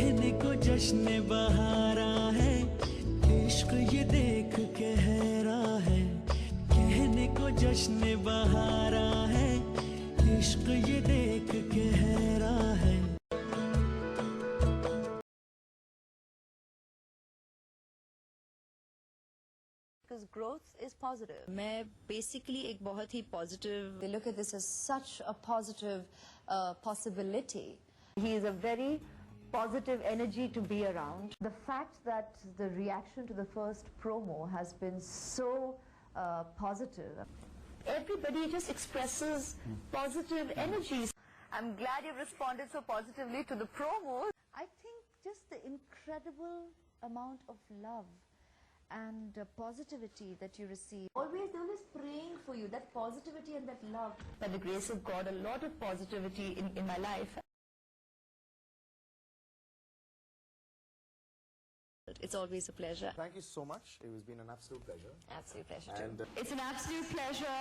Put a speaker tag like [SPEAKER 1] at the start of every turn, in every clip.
[SPEAKER 1] कहने को जश्न बहारा है, इश्क ये देख के हैरां है। कहने को जश्न बहारा है, इश्क ये देख के हैरां है।
[SPEAKER 2] Because growth is positive.
[SPEAKER 3] मैं basically एक बहुत ही positive.
[SPEAKER 2] They look at this as such a positive possibility. He is a very positive energy to be around. The fact that the reaction to the first promo has been so positive. Everybody just expresses positive energies. I'm glad you responded so positively to the promo. I think just the incredible amount of love and positivity that you receive. Always praying for you, that positivity and that love. By the grace of God, a lot of positivity in my life.
[SPEAKER 3] It's always a pleasure.
[SPEAKER 4] Thank you so much. It has been an absolute pleasure.
[SPEAKER 2] Absolute pleasure
[SPEAKER 4] And
[SPEAKER 2] too. It's an absolute pleasure.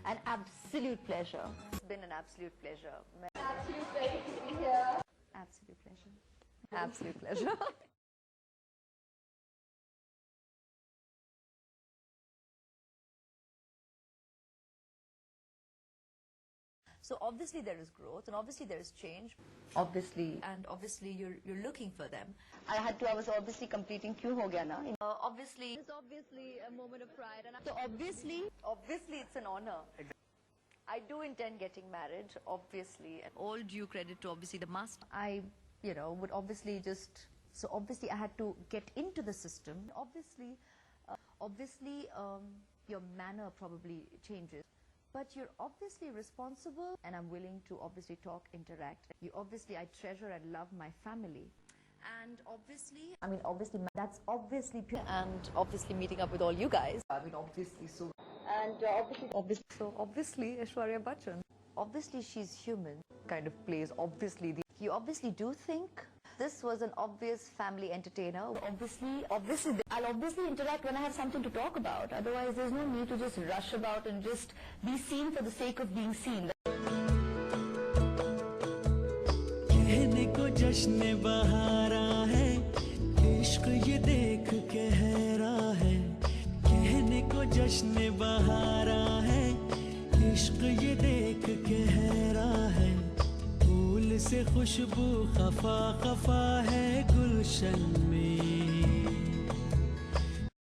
[SPEAKER 2] An absolute pleasure. It's been an absolute pleasure. Absolute pleasure to be here. Absolute pleasure. Absolute pleasure. So obviously there is growth and obviously there is change. Obviously. And obviously you're looking for them. I was obviously completing kyun ho gaya na? Obviously. It's obviously a moment of pride. And so obviously it's an honor. I do intend getting married, obviously.
[SPEAKER 3] All due credit to obviously the master.
[SPEAKER 2] I, would obviously so obviously I had to get into the system. Obviously, your manner probably changes. But you're obviously responsible, and I'm willing to obviously talk, interact. I treasure and love my family.
[SPEAKER 3] And obviously,
[SPEAKER 2] That's obviously pure.
[SPEAKER 3] and obviously meeting up with all you guys.
[SPEAKER 2] Obviously, Aishwarya Bachchan. Obviously, she's human. Kind of plays, obviously. You obviously do think this was an obvious family entertainer. Obviously, I'll obviously interact when I have something to talk about. Otherwise, there's no need to just rush about and just be seen for the sake of being seen.
[SPEAKER 1] कहने को जश्न बहारा है, इश्क ये देख के हैरां है। कहने को जश्न बहारा है, इश्क ये देख के हैरां है। फूल से खुशबू खफा खफा है गुलशन में।